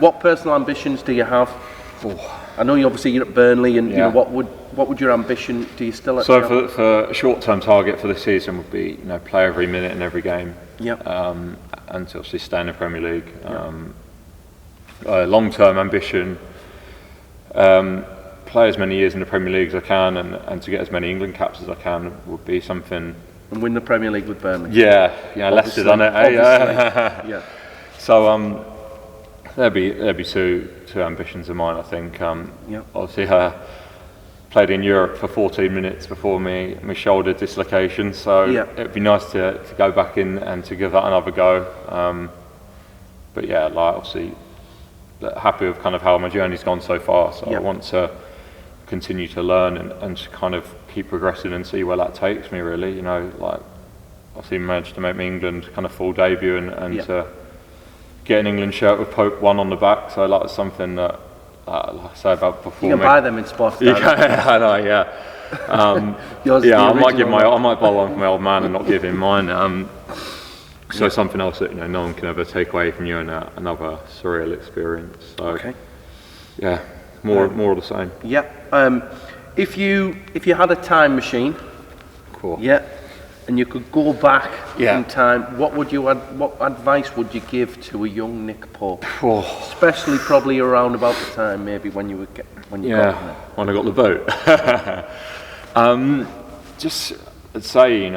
What personal ambitions do you have? I know you're at Burnley, and you know what would your ambition? Do you still? So for a short-term target for this season would be play every minute in every game. Yeah. And to obviously stay in the Premier League. Long-term ambition. Play as many years in the Premier League as I can, and to get as many England caps as I can would be something. And win the Premier League with Burnley. Yeah, Leicester done it. Yeah. So there'd be two ambitions of mine, I think. Obviously, played in Europe for 14 minutes before my shoulder dislocation, so it'd be nice to go back in and to give that another go. But yeah, obviously happy with kind of how my journey's gone so far. So I want to continue to learn and to kind of keep progressing and see where that takes me. Really, obviously managed to make my England kind of full debut and to get an England shirt with Pope 1 on the back. So that's something that. Like I say about performing. You can buy them in Sports. I know, I might buy one for my old man and not give him mine. So something else that no one can ever take away from you, and another surreal experience. So more of the same. Yeah. If you had a time machine, cool. And you could go back in time, what advice would you give to a young Nick Pope? Especially probably around about the time maybe when you when I got the boat. Just I'd say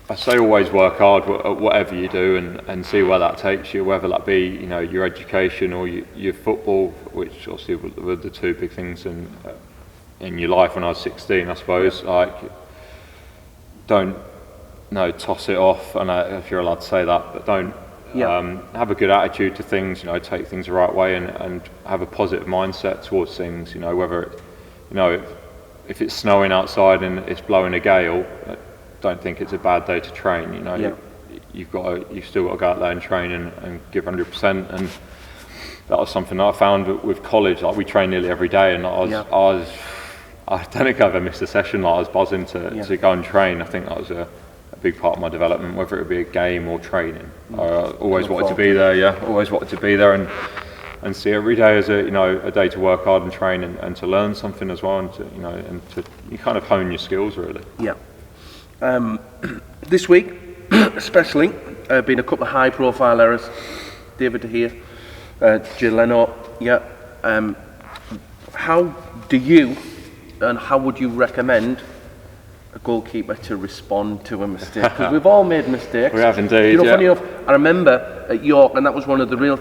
I say always work hard at whatever you do and see where that takes you, whether that be your education or your football, which obviously were the two big things in your life when I was 16, I suppose. Don't toss it off, and if you're allowed to say that, but don't have a good attitude to things. Take things the right way and have a positive mindset towards things. Whether if it's snowing outside and it's blowing a gale, don't think it's a bad day to train. You've still got to go out there and train and give 100%. And that was something that I found with college. We train nearly every day, and I don't think I've ever missed a session. I was buzzing to go and train. I think that was a big part of my development, whether it be a game or training. I always wanted to be there. Always wanted to be there and see every day as a day to work hard and train and to learn something as well, and to you kind of hone your skills really. Yeah. This week, especially, been a couple of high-profile errors. David De Gea, Jay Leno. How do you? And how would you recommend a goalkeeper to respond to a mistake? Because we've all made mistakes. We have indeed. Funny enough, I remember at York, and that was one of the real.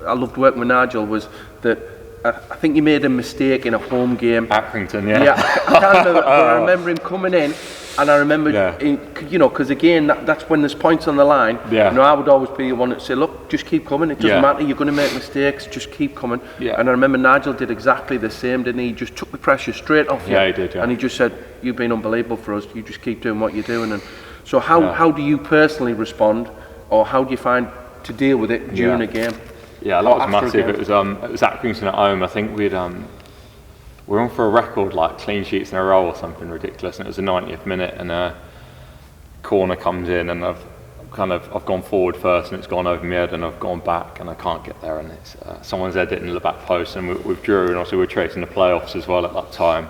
I loved working with Nigel. Was that I think you made a mistake in a home game. Accrington, I can't remember, but I remember him coming in, and I remember, because again, that's when there's points on the line. I would always be the one that say, look, just keep coming. It doesn't matter. You're going to make mistakes. Just keep coming. And I remember Nigel did exactly the same, didn't he? He just took the pressure straight off you. Yeah, he did. Yeah. And he just said, "You've been unbelievable for us. You just keep doing what you're doing." And so, how do you personally respond, or how do you find to deal with it during a game? Yeah, that was massive. It was Accrington at home. I think we were on for a record clean sheets in a row or something ridiculous, and it was the 90th minute, and a corner comes in, and I've gone forward first, and it's gone over my head, and I've gone back, and I can't get there, and it's someone's head hit in the back post, and we withdrew, and also we were chasing the playoffs as well at that time,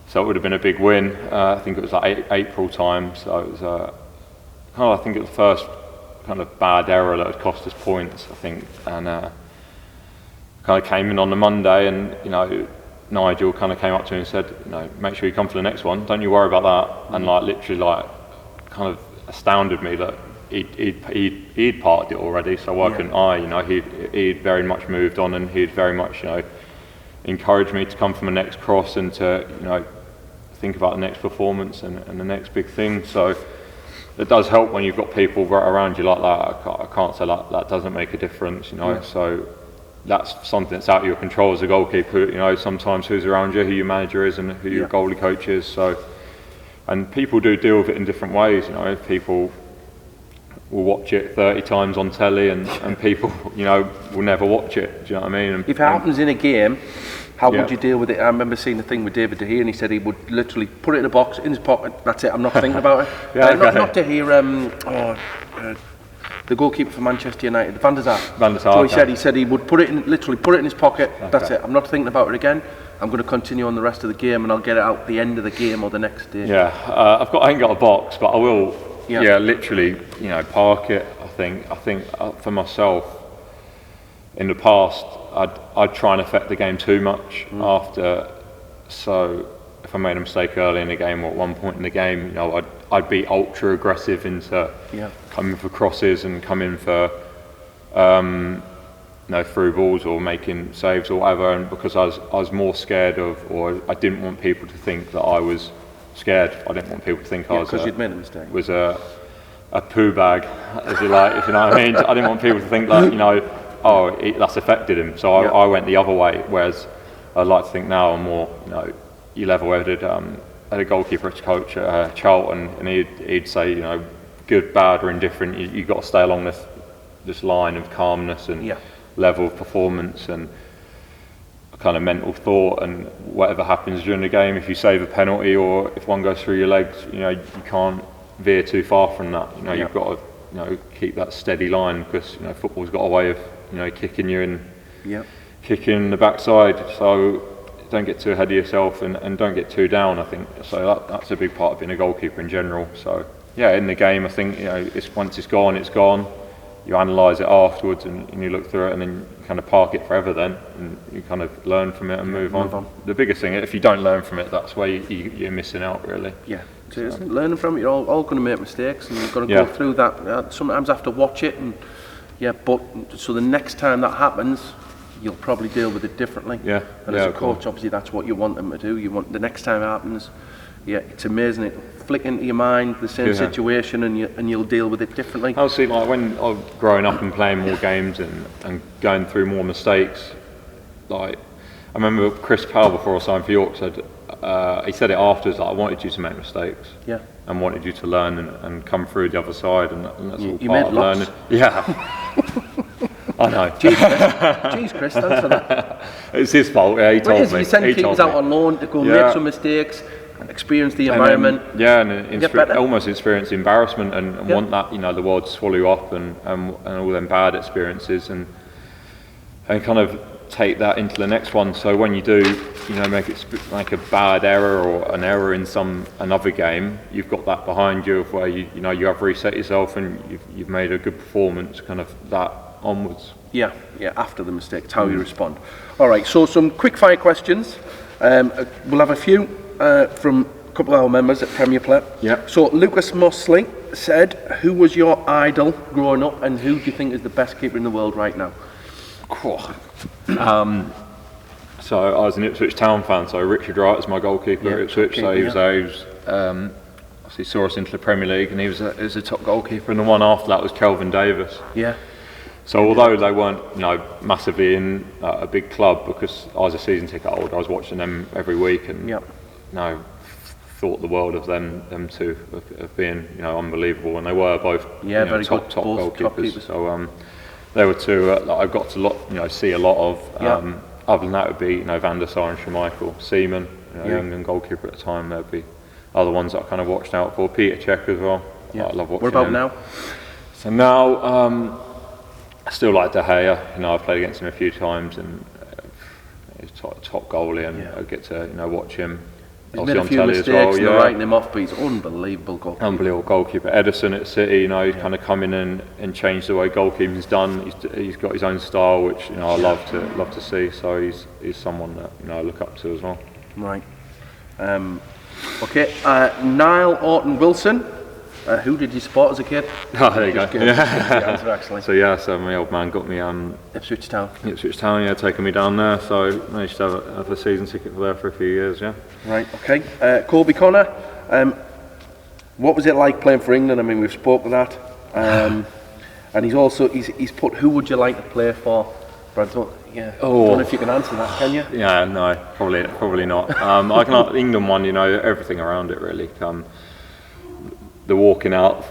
so it would have been a big win. I think it was April time, so it was I think it was the first kind of bad error that had cost us points, I think, and kind of came in on the Monday, and Nigel kind of came up to me and said, make sure you come for the next one, don't you worry about that. And literally kind of astounded me that he'd parked it already, so why couldn't I? He'd very much moved on, and he'd very much encouraged me to come from the next cross and to think about the next performance and the next big thing. So it does help when you've got people right around you like that. I can't say that doesn't make a difference, so that's something that's out of your control as a goalkeeper. Sometimes who's around you, who your manager is, and who your goalie coach is. So, and people do deal with it in different ways. People will watch it 30 times on telly, and people, will never watch it. Do you know what I mean? If it happens in a game, how would you deal with it? I remember seeing the thing with David De Gea, and he said he would literally put it in a box in his pocket. That's it. I'm not thinking about it. Not to hear the goalkeeper for Manchester United, Van der Sar. So he said he would literally put it in his pocket. Okay. That's it. I'm not thinking about it again. I'm going to continue on the rest of the game, and I'll get it out at the end of the game or the next day. Yeah, I ain't got a box, but I will. Yeah, literally, park it. I think for myself, in the past, I'd try and affect the game too much after. So if I made a mistake early in the game or at one point in the game, I'd be ultra aggressive into coming for crosses and coming for through balls or making saves or whatever, and because I was more scared of, or I didn't want people to think that I was scared. I didn't want people to think I was because you'd made a mistake. Was a poo bag, as you like, if you know what I mean. I didn't want people to think that that's affected him. So I went the other way. Whereas I'd like to think now I'm more you level-headed. I had a goalkeeper coach at Charlton, and he'd say good, bad, or indifferent. You've got to stay along this line of calmness and level of performance and kind of mental thought, and whatever happens during the game, if you save a penalty or if one goes through your legs, you can't veer too far from that. You've got to keep that steady line, because football's got a way of kicking you in, kicking the backside. So don't get too ahead of yourself and don't get too down. I think so. That's a big part of being a goalkeeper in general. So in the game, I think once it's gone, it's gone. You analyse it afterwards and you look through it, and then you kind of park it forever then, and you kind of learn from it and move on. The biggest thing, if you don't learn from it, that's where you're missing out, really. Yeah, so learning from it, you're all going to make mistakes, and you've got to go through that. Sometimes I have to watch it, and but so the next time that happens, you'll probably deal with it differently. And as a coach, obviously that's what you want them to do. You want the next time it happens, it's amazing. It flick into your mind the same situation, and you'll deal with it differently. I'll see, when I was growing up and playing more games and going through more mistakes, I remember Chris Powell, before I signed for York, said he said it afterwards, I wanted you to make mistakes and wanted you to learn and come through the other side, and that's all part of learning. I know. Jeez, Chris, thanks for that. It's his fault. He told me. You send keepers out on loan to go make some mistakes, experience the environment. And almost experience embarrassment and want that, the world to swallow you up and all them bad experiences, and kind of take that into the next one. So when you do, make a bad error or an error in another game, you've got that behind you, of where you have reset yourself and you've made a good performance, kind of that onwards. After the mistake, it's how you respond. All right, so some quick fire questions. We'll have a few from a couple of our members at Premier Play. So Lucas Mosley said, who was your idol growing up, and who do you think is the best keeper in the world right now? So I was an Ipswich Town fan, so Richard Wright was my goalkeeper at Ipswich. So he was he saw us into the Premier League, and he was a top goalkeeper, and the one after that was Kelvin Davis. So although they weren't massively in a big club, because I was a season ticket holder, I was watching them every week, and thought the world of them two of being unbelievable, and they were both very top good, goalkeepers. So they were two I got to see a lot of. Other than that would be Van der Sar and Schmeichel, Seaman, young and goalkeeper at the time. There'd be other ones that I kind of watched out for. Peter Cech as well. I love watching. What about him. now? So now I still like De Gea. I've played against him a few times, and he's top goalie, and I get to watch him. He's made a few mistakes and writing him off, but he's unbelievable goalkeeper. Unbelievable goalkeeper. Edison at City, he's kind of come in and changed the way goalkeeping's done. He's got his own style, which I love to see. So he's someone that I look up to as well. Right. Okay. Niall Orton Wilson. Who did you support as a kid? Oh, there you go. The answer, actually. So my old man got me Ipswich Town. Taking me down there. So I managed to have a season ticket there for a few years. Right. Okay. Colby Connor. What was it like playing for England? I mean, we've spoken of that. And he's put, who would you like to play for? But I don't know if you can answer that, can you? Yeah, no, probably not. I can England one. Everything around it really. The walking out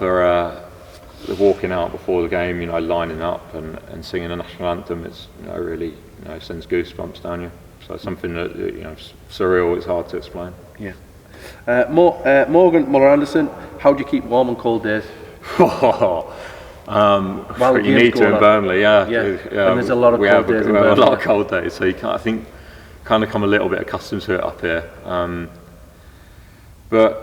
before the game, lining up and singing the national anthem, it's really sends goosebumps down you. So it's something that surreal. It's hard to explain. Morgan Muller-Anderson, how do you keep warm on cold days? Well, you need to in Burnley, yeah. And there's a lot of cold days in Burnley. We have a lot of cold days, so you can't, I think, kind of come a little bit accustomed to it up here. But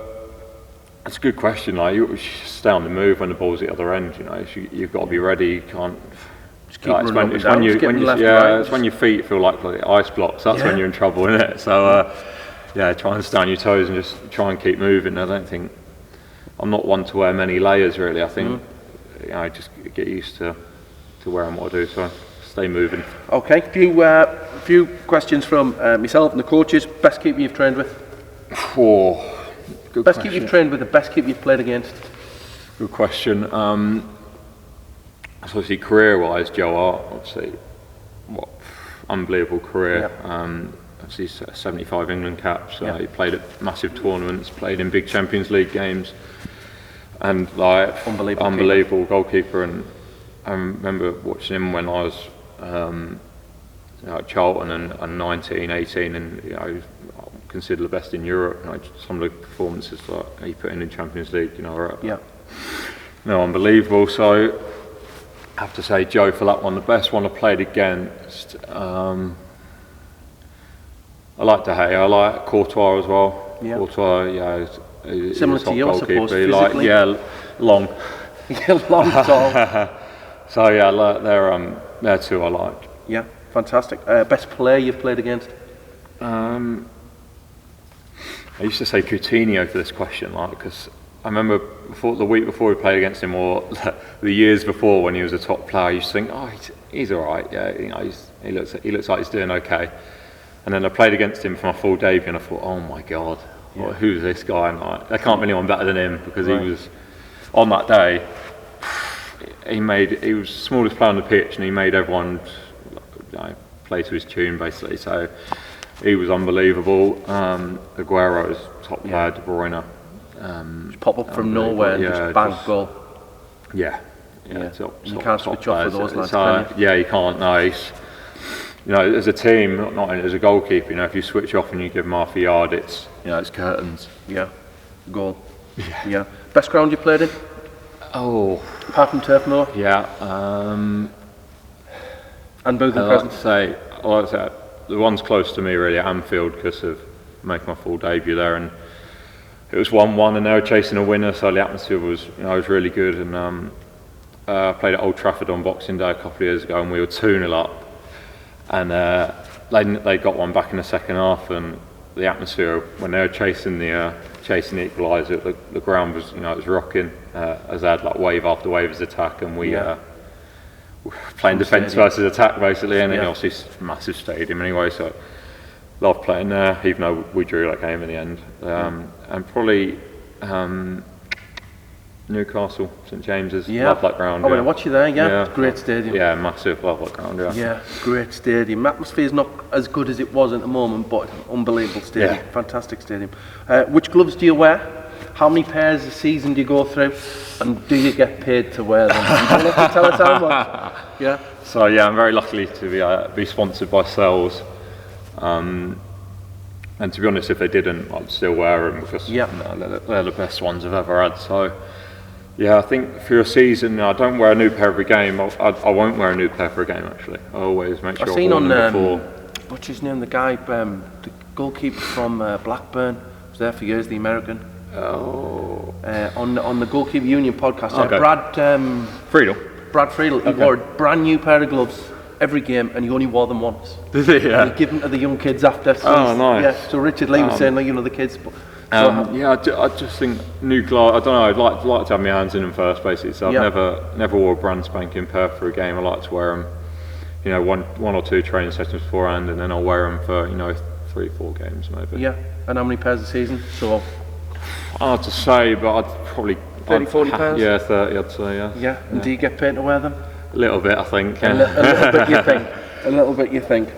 it's a good question. Like, you stay on the move when the ball's at the other end. You know, you've got to be ready. You can't. Just keep running up and down, it's when your feet feel like ice blocks. That's when you're in trouble, isn't it? So try and stay on your toes and just try and keep moving. I'm not one to wear many layers really. I think just get used to wearing what I do. So stay moving. Okay, few questions from myself and the coaches. Best keeper you've trained with? Good best question. keeper you've trained with, the best keeper you've played against? Good question. So obviously career-wise, Joe Hart, obviously, unbelievable career. Obviously 75 England caps. He played at massive tournaments, played in big Champions League games, and like unbelievable goalkeeper. And I remember watching him when I was at Charlton and 19, 18, and considered the best in Europe. Some of the performances that he put in Champions League, unbelievable. So I have to say Joe for that one. The best one I played against, I like De Gea. I like Courtois as well. Yeah. Courtois, he's similar to you, I suppose, physically. Long. Long, tall. So they're two I like. Yeah, fantastic. Best player you've played against? I used to say Coutinho for this question, because I remember the week before we played against him, or the years before when he was a top player, I used to think, he's all right. Yeah, he looks like he's doing okay. And then I played against him for my full debut, and I thought, oh my God, who's this guy? And there can't be anyone better than him, because he was on that day. He was the smallest player on the pitch, and he made everyone play to his tune basically. So he was unbelievable. Aguero was top player. De Bruyne. Just pop up from nowhere and just bang goal. Yeah. Top, you can't switch off with those lads, can you? Yeah, you can't. No, as a team, not as a goalkeeper. If you switch off and you give them half a yard, it's curtains. Yeah, goal. Yeah. Best ground you played in? Apart from Turf Moor? Yeah. And Booth and Crescent? I like to say the one's close to me really at Anfield, because of making my full debut there, and it was 1-1 and they were chasing a winner, so the atmosphere was really good. And I played at Old Trafford on Boxing Day a couple of years ago, and we were 2-0 up, and they got one back in the second half, and the atmosphere when they were chasing the equaliser, the ground was it was rocking, as they had wave after wave as attack, and we playing defence versus attack basically, and obviously it's a massive stadium anyway, so love playing there, even though we drew that game in the end. And probably Newcastle, St James's, love that ground. I went to watch you there, great stadium. Yeah, massive, love that ground, Yeah, great stadium. Atmosphere's not as good as it was at the moment, but unbelievable stadium, fantastic stadium. Which gloves do you wear? How many pairs a season do you go through? And do you get paid to wear them? You don't have to tell us how much. Yeah. So I'm very lucky to be sponsored by Sells. And to be honest, if they didn't, I'd still wear them, because they're the best ones I've ever had. So I think for a season, I don't wear a new pair every game. I won't wear a new pair for a game actually. I always make sure I've worn them before. What's his name? The guy, the goalkeeper from Blackburn, was there for years. The American. On the Goalkeeper Union podcast, Brad Friedel. Brad Friedel. He wore a brand new pair of gloves every game, and he only wore them once. Did he? Yeah. And he gave them to the young kids after. So nice. Yeah. So Richard Lee was saying, the kids. I just think new gloves. I don't know. I'd like to have my hands in them first, basically. So I've never wore a brand spanking pair for a game. I like to wear them, one or two training sessions beforehand, and then I'll wear them for 3-4 games maybe. Yeah. And how many pairs a season? So. Hard to say, but I'd probably 30-40 pairs? Yeah, 30 I'd say, Yeah, and do you get paid to wear them? A little bit, I think. A little bit you think.